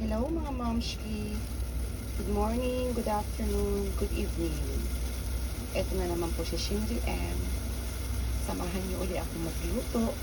Hello mga momshki. Good morning, good afternoon, good evening. Ito na naman po si Shinri M. Samahan niyo uli ako magluto.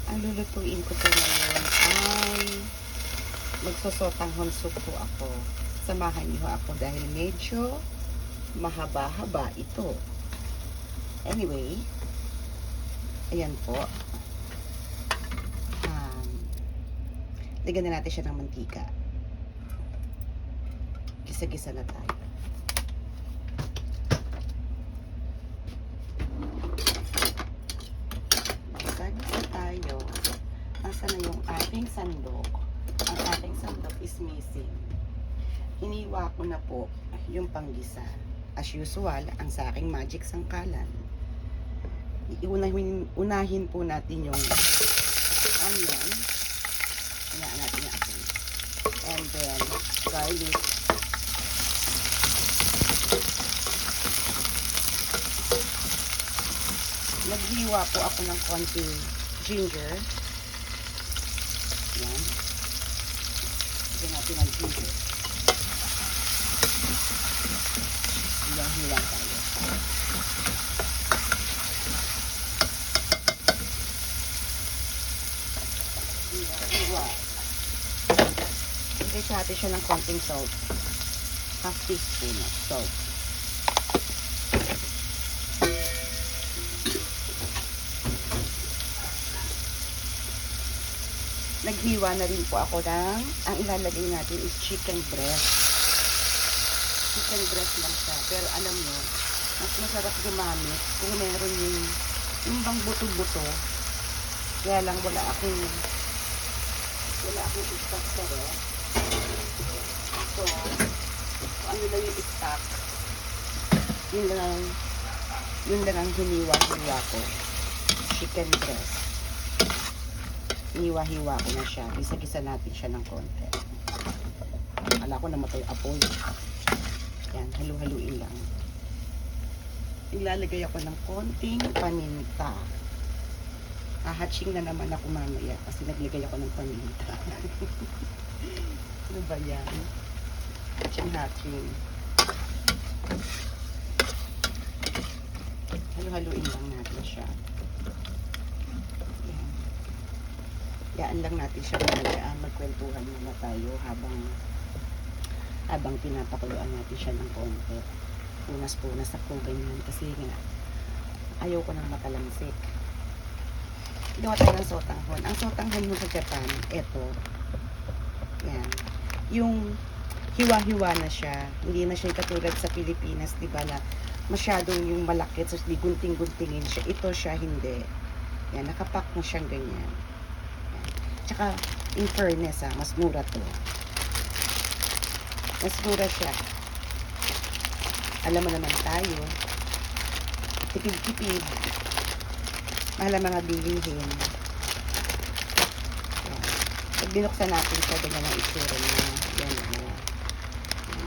Ang lulutuin ko po ngayon ay magsosotang honsup po ako. Samahan niyo ako dahil medyo mahaba-haba ito. Anyway, ayan po. Lagyan na natin siya ng mantika. Gisa-gisa na tayo. Gisa-gisa tayo. Nasaan na yung ating sandok? Ang ating sandok is missing. Hiniwa ko na po yung panggisa. As usual, ang sa aking magic sangkalan. Unahin po natin yung onion. Hinaan natin yung asin. And then, garlic. Naghiwa po ako ng konting ginger. Yan. Lagyan natin ang ginger. Hilang-hilang tayo. Hiwa. Ilagay natin siya ng konting salt. Half teaspoon of salt. Naghiwa na rin po ako ng, ang ilalagay natin is chicken breast. Chicken breast lang siya. Pero alam nyo, mas masarap gumamit kung meron yung bang buto-buto. Kaya lang wala akong stock sa rest. So, ano lang yung stock, yun lang ang hiniwa-hiwa ko. Chicken breast. Hiwa-hiwa ko na siya. Gisa-gisa natin siya ng konti. Akala ko namatay apoy. Yan, halu-haluin lang. Ilalagay ako ng konting paminta. Hahatching na naman ako mamaya kasi naglagay ako ng paminta. Ano ba yan? Hatching. Halu-haluin lang natin siya. Yan. Yaan lang natin siya mamaya. Magkwentuhan muna tayo habang pinapakuluan natin siya ng konti. Punas-punas ako ganyan kasi nga ayaw ko nang matalamsik. Gawa tayo ng sotanghon. Ang sotanghon mo sa Japan, eto. Yan. Yung hiwa-hiwa na siya. Hindi na siya katulad sa Pilipinas, di ba, na masyadong yung malaki, so di gunting-guntingin siya. Ito siya, hindi. Yan, nakapak na siyang ganyan. Yan. Tsaka, in fairness, mas mura to. Mas mura siya. Alam mo naman tayo, tipid-tipid. Mahal ang mga bilihin. Yan. Pag binuksan natin siya, ganyan ang itsura niya. Yan, yan.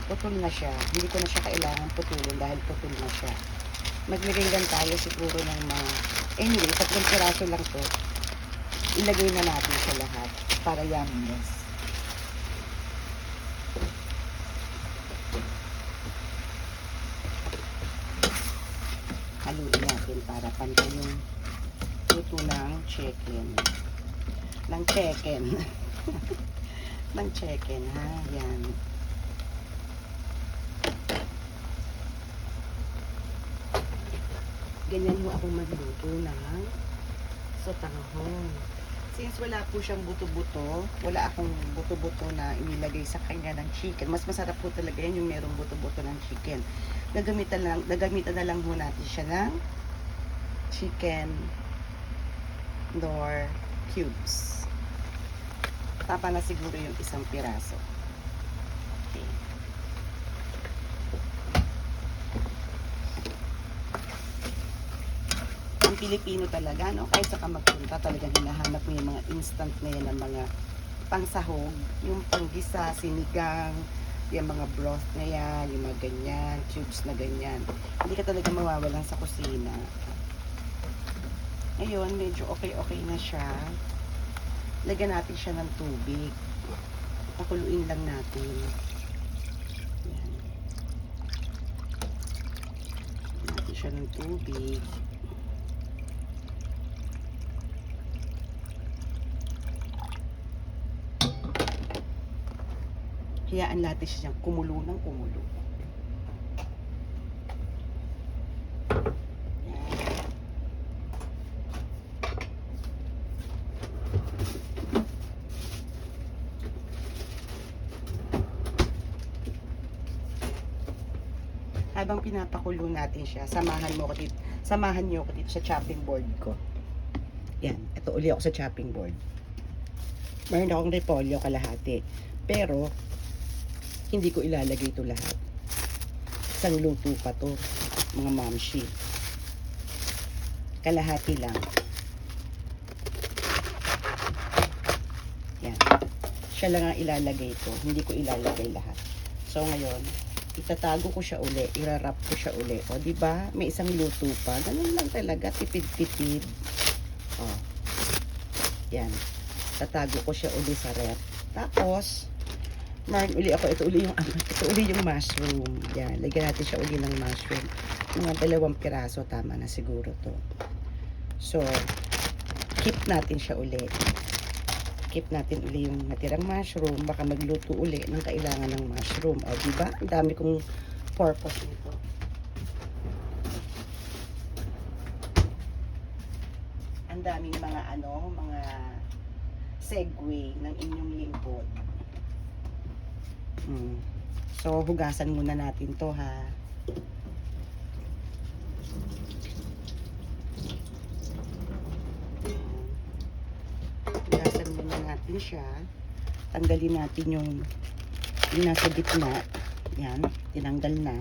Putol na siya. Hindi ko na siya kailangan putulin dahil putol na siya. Maglagay lang tayo siguro ng mga... Anyway, 3 piraso lang to. Ilagay na natin siya lahat para yumminess. Haluin natin para pantay yung luto ng chicken. Ng chicken. Ng chicken, ha? Yan. Ganyan mo ako magluto ng sotanghon. Since wala po siyang buto-buto, wala akong buto-buto na inilagay sa kanya ng chicken. Mas masarap po talaga yan yung merong buto-buto ng chicken. Gagamitan na lang po natin siya ng chicken nor cubes. Tapa na siguro yung 1 piraso. Okay. Ang Pilipino talaga, no? Kahit saka magpunta, talagang hinahanap mo yung mga instant na yan ng mga pangsahog, yung panggisa, sinigang, yung mga broth na yan, yung mga ganyan, tubes na ganyan. Hindi ka talaga mawawalan sa kusina. Ngayon, medyo okay na siya. Lagyan natin siya ng tubig. Pakuluin lang natin. Yan. Natin siya ng tubig. Hayaan natin siya kumulo ng kumulo. Habang pinapakulo natin siya, samahan niyo ako dito sa chopping board ko. Yan, ito uli ako sa chopping board. Meron akong repolyo kalahati. Pero hindi ko ilalagay ito lahat. Isang luto pa to, mga mamshi. Kalahati lang. Yan. Siya lang ang ilalagay ko. Hindi ko ilalagay lahat. So ngayon, itatago ko siya uli, irarap ko siya uli. O, di ba? May isang luto pa. Ganun lang talaga, tipid-tipid. O. Yan. Tatago ko siya uli sa rep. Tapos, meron uli ako, ito uli yung mushroom. Yan, lagyan natin siya uli ng mushroom. Mga 2 piraso, tama na siguro to. So, keep natin siya uli. Keep natin uli yung natirang mushroom. Baka magluto uli ng kailangan ng mushroom. O, diba? Ang dami kong purpose nito. Ang daming mga mga segue ng inyong lingkod. So, hugasan muna natin to, ha. Hugasan muna natin siya. Tanggalin natin yung nasa gitna. Yan, tinanggal na.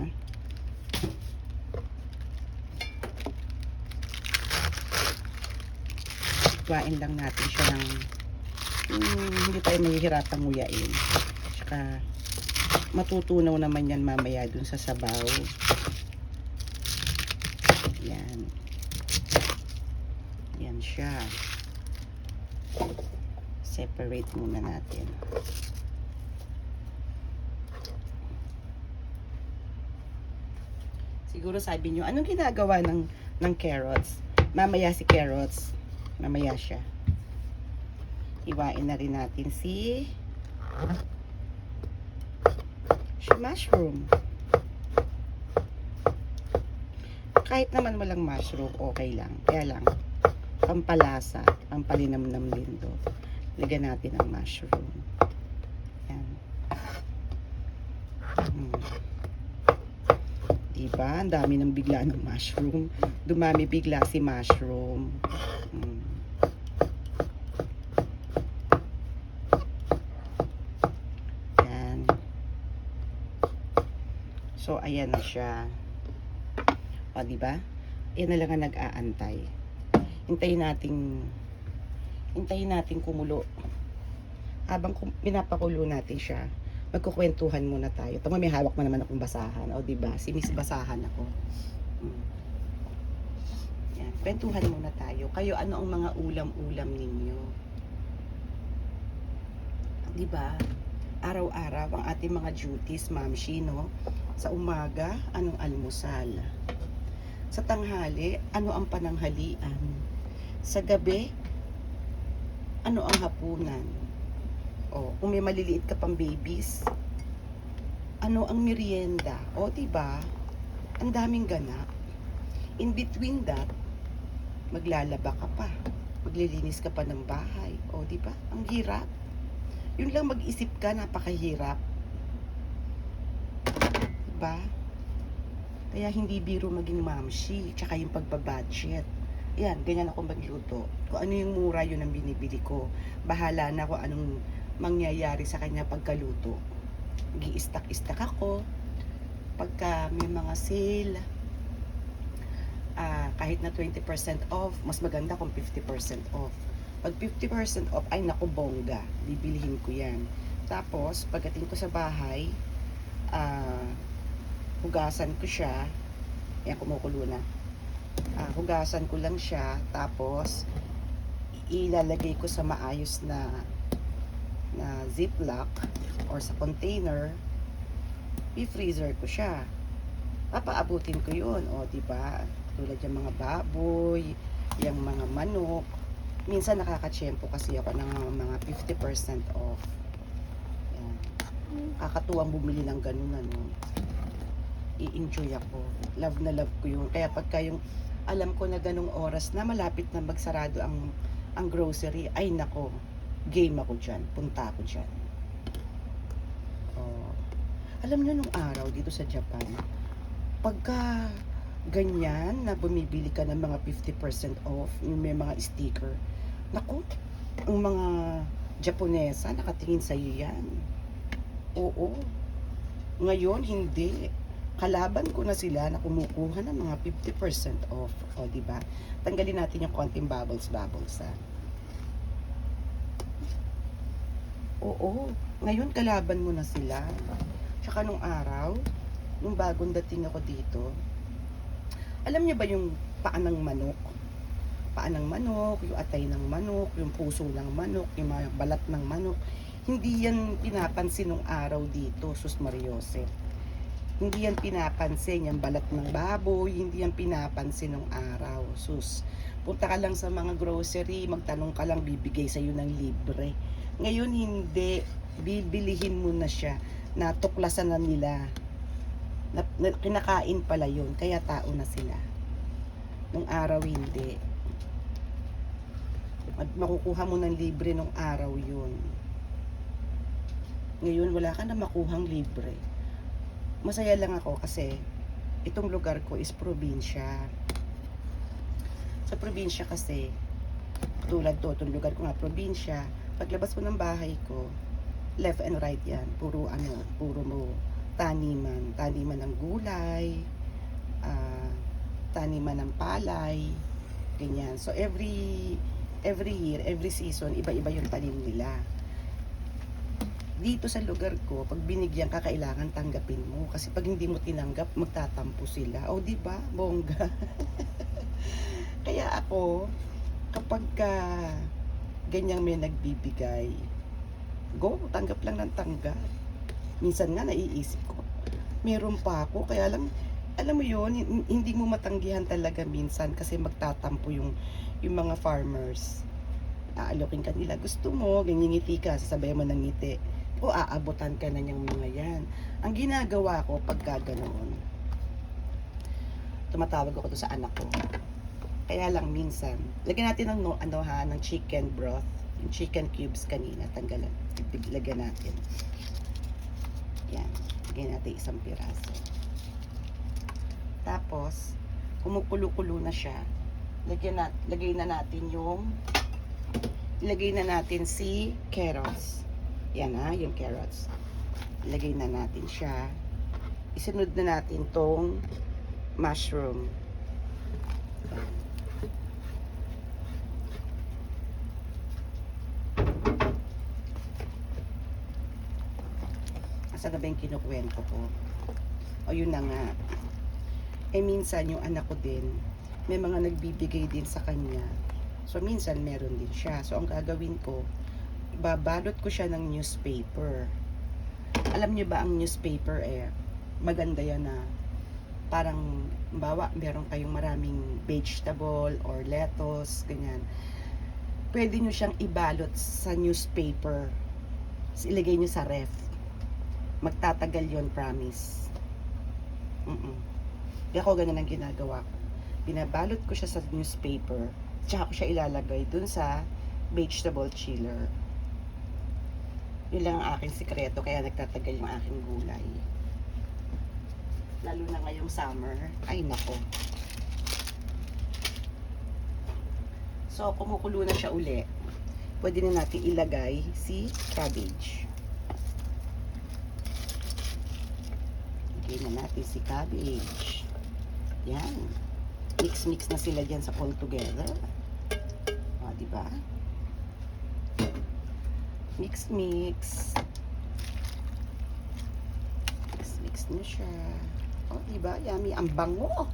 Kuhain lang natin siya ng hindi tayo mahihirapang nguyain. Tsaka matutunaw naman yan mamaya dun sa sabaw. Yan. Yan siya. Separate muna natin. Siguro sabi nyo, anong ginagawa ng carrots? Mamaya si carrots. Mamaya siya. Iwain na rin natin si mushroom. Kahit naman walang mushroom, okay lang. Kaya lang, pampalasa, pampalinamnam din to. Lagyan natin ang mushroom. Yan. Diba? Ang dami ng bigla ng mushroom. Dumami bigla si mushroom. So, ayan na siya. O, diba? Yan na lang ang nag-aantay. Hintayin natin kumulo. Habang pinapakulo natin siya, magkukwentuhan muna tayo. Tama, may hawak mo naman akong basahan. O, diba? Sinis basahan ako. Yan. Kwentuhan muna tayo. Kayo, ano ang mga ulam-ulam ninyo? Diba? Araw-araw ang ating mga duties, mamshi, no? Sa umaga, anong almusal? Sa tanghali, ano ang pananghalian? Sa gabi, ano ang hapunan? O, kung may maliliit ka pang babies, ano ang merienda? O, diba? Ang daming ganap. In between that, maglalaba ka pa. Maglilinis ka pa ng bahay. O, diba? Ang hirap. Yun lang mag-isip ka, napakahirap. Diba? Kaya hindi biro maging mamshi, tsaka yung pagbabudget. Yan, ganyan ako magluto. Kung ano yung mura, yun ang binibili ko. Bahala na kung anong mangyayari sa kanya pagkaluto. Gi-stack ako. Pagka may mga sale, kahit na 20% off, mas maganda kung 50% off. Pag 50% off, ay naku, bongga. Bibilihin ko yan. Tapos, pagdating ko sa bahay, hugasan ko siya. Ayan, kumukulo na. Hugasan ko lang siya. Tapos, ilalagay ko sa maayos na ziplock or sa container, i-freezer ko siya. Papaabutin ko yun. O, diba? Tulad yung mga baboy, yung mga manok. Minsan nakakatsyempo kasi ako ng mga 50% off. Yan. Kakatuwang bumili ng ganun, ano. I-enjoy ako. Love na love ko yun. Kaya pagka yung alam ko na ganung oras na malapit na magsarado ang grocery, ay nako, game ako dyan. Punta ako dyan. Oh. Alam nyo nung araw dito sa Japan, pagka ganyan na bumibili ka ng mga 50% off, yung may mga sticker, naku, ang mga Japonesa nakatingin sa iyo yan. Oo. Ngayon, hindi. Kalaban ko na sila na kumukuha ng mga 50% off. O, diba? Tanggalin natin yung konting bubbles, ha. Oo. Ngayon, kalaban mo na sila. Tsaka nung araw, nung bagong dating ako dito, alam niyo ba yung paa ng manok? Paa ng manok, yung atay ng manok, yung puso ng manok, yung mga balat ng manok. Hindi yan pinapansin nung araw dito, Sus Mariosep. Hindi yan pinapansin, yung balat ng baboy, hindi yan pinapansin nung araw, sus. Punta ka lang sa mga grocery, magtanong ka lang, bibigay sa'yo ng libre. Ngayon hindi, bibilihin mo na siya, natuklasan na nila, kinakain pala yun, kaya tao na sila. Nung araw hindi. Makukuha mo ng libre nung araw yun. Ngayon wala ka na makuhang libre. Masaya lang ako kasi itong lugar ko is probinsya. Sa probinsya kasi, tulad to, itong lugar ko nga probinsya, paglabas ko ng bahay ko, left and right yan, puro mo taniman ng gulay, taniman ng palay, ganyan. So every year, every season, iba-iba yung tanim nila. Dito sa lugar ko, pag binigyan ka, kailangan tanggapin mo. Kasi pag hindi mo tinanggap, magtatampo sila. O, diba? Bongga. Kaya ako, kapag ganyang may nagbibigay, go, tanggap lang ng tanggap. Minsan nga, naiisip ko, meron pa ako. Kaya lang, alam mo yun, hindi mo matanggihan talaga minsan kasi magtatampo yung mga farmers. Aalokin ka nila, gusto mo, ganyangiti ka, sasabayan mo ng ngiti. O aabutan ka na niyang mga yan. Ang ginagawa ko pag ganoon, tumatawag ako to sa anak ko. Kaya lang minsan, lagyan natin ng chicken broth, yung chicken cubes kanina, tanggalan, lagyan natin. Yan, lagyan natin isang piraso. Tapos, kumukulo-kulo na siya. Ilagay na natin si carrots. Yan yung carrots. Ilagay na natin siya. Isunod na natin tong mushroom. Asa na ba yung kinukwento ko? O yun na nga. Minsan yung anak ko din, may mga nagbibigay din sa kanya. So minsan meron din siya. So ang gagawin ko, babalot ko siya ng newspaper. Alam niyo ba ang newspaper maganda yan na parang meron kayong maraming vegetable or lettuce, ganyan. Pwede niyo siyang ibalot sa newspaper. Ilagay niyo sa ref. Magtatagal yon, promise. Kaya ako ganun ang ginagawa ko. Binabalot ko siya sa newspaper, tsaka ko siya ilalagay dun sa vegetable chiller. Yun lang ang aking sikreto, kaya nagtatagal yung aking gulay. Lalo na ngayong summer. Ay nako. So, kumukulo na siya uli. Pwede na natin ilagay si cabbage. Ilagay na natin si cabbage. Yan. Mix-mix na sila dyan sa all together. O, diba? Mix. Mix na siya. O, diba? Yummy. Ang bango.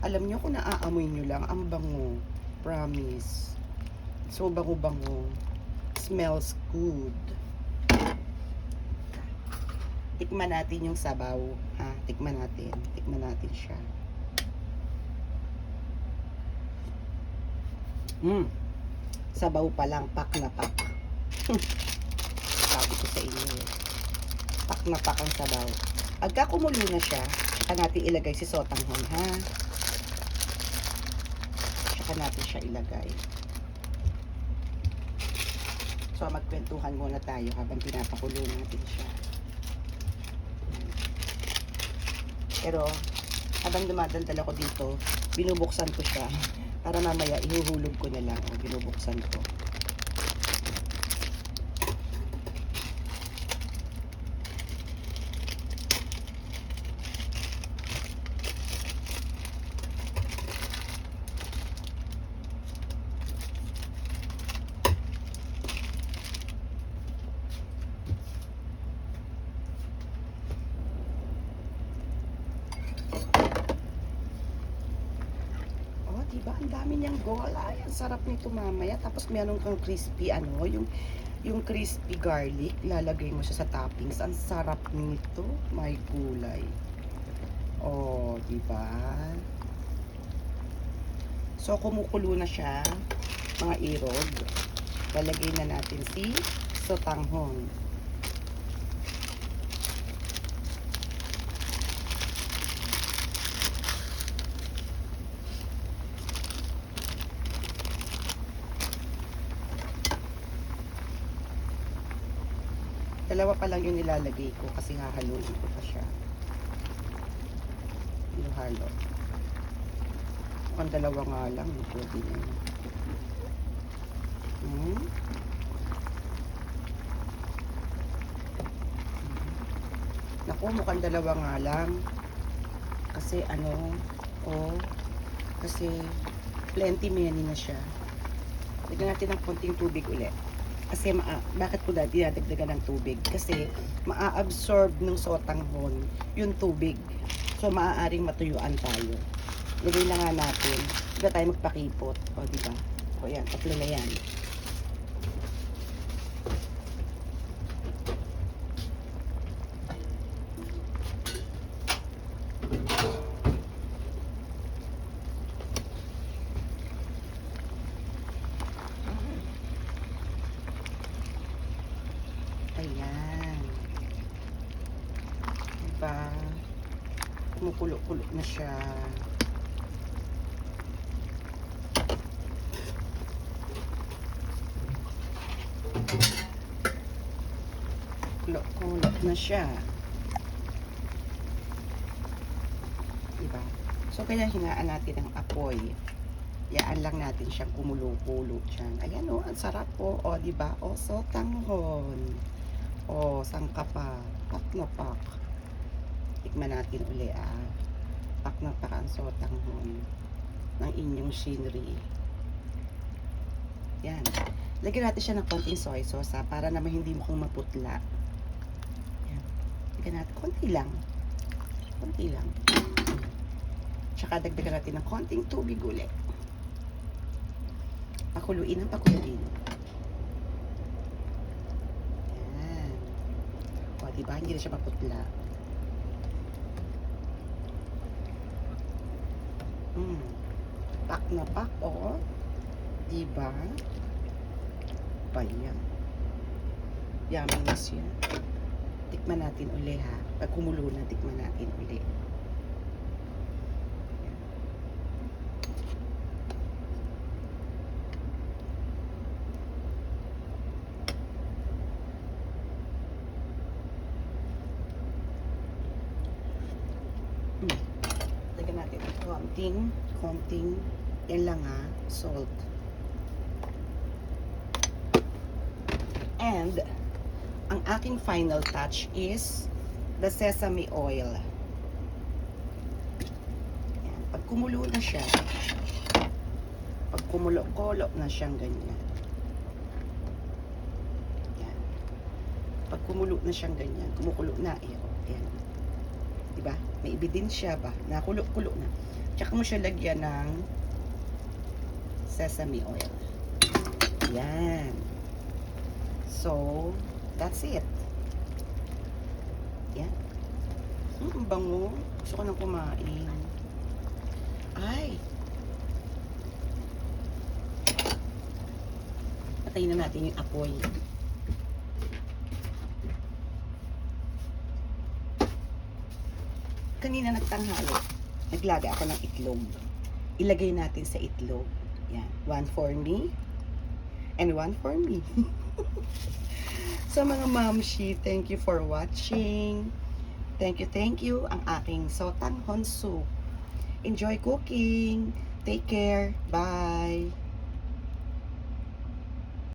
Alam nyo kung naaamoy nyo lang, ang bango. Promise. So, bango-bango. Smells good. Tikman natin yung sabaw. Ha? Tikman natin. Tikman natin siya. Sabaw pa lang. Pak na pak. Sabi ko sa inyo. Pak na pak ang sabaw. Pagka kumulo na siya, saka natin ilagay si sotanghon, ha? Saka natin siya ilagay. So, magkwentuhan muna tayo habang pinapakulo natin siya. Pero, habang dumadaldal ako dito, binubuksan ko siya. Para mamaya, ihuhulog ko na lang. O, binubuksan ko. Diba? Ang dami niyang gulay. Ang sarap nito mamaya. Tapos meron kang crispy, yung crispy garlic. Lalagay mo siya sa toppings. Ang sarap nito. May gulay. Oh, diba? So, kumukulo na siya. Mga irog. Lalagay na natin si sotanghon. Dalawa pa lang yung nilalagay ko kasi hahaluin ko pa siya. Yung halo. Ang dalawa nga lang, pwede na yun. Naku, mukhang dalawa nga lang. Kasi kasi plenty many na siya. Lagyan natin ng konting tubig ulit. Kasi bakit ko dinadagdagan ng tubig? Kasi maa-absorb ng sotanghon yung tubig. So maaaring matuyuan tayo. Lagay na nga natin. Hindi tayo magpakipot. O, diba? O, yan. Tatlo na yan. Ayan. Diba? Kumukulo-kulo na siya. Kulo-kulo na siya. Diba? So, kaya hinaan natin ang apoy. Yaan lang natin siyang kumulo-kulo dyan. Ayan o, ang sarap po. O, diba? O, sotanghon. O, sangka pa. Pak na pak. Tikman natin uli Pak na pak ang sotanghon ng inyong scenery. Yan. Lagyan natin siya ng konting soy sauce para naman hindi mukhang maputla. Yan. Lagyan natin. Konti lang. Konti lang. Tsaka dagdagan natin ng konting tubig ulit. Pakuluin ang pakuluin. Yan. O, diba? Hindi na siya maputla. Pak na pak, o. Diba? Ayan. Yummy na siya. Tikman natin uli, ha. Pag kumulo na, tikman natin uli. Lagyan natin konting, yan lang salt. And, ang aking final touch is the sesame oil. Yan. Pag kumulo na siya, pag kumulo-kulo na siyang ganyan. Yan. Pag kumulo na siyang ganyan, kumukulo na, yan. Diba? May ebidensya ba? Nakulo-kulo na. Tsaka mo siya lagyan ng sesame oil. Yan. So, that's it. Yan. Ang bango. Gusto ko nang kumain. Ay! Patayin na natin yung apoy. Kanina nagtanghali, naglaga ako ng itlog. Ilagay natin sa itlog. Yan. One for me. And one for me. Sa mga mamshi, thank you for watching. Thank you. Ang aking sotanghon soup. Enjoy cooking. Take care. Bye.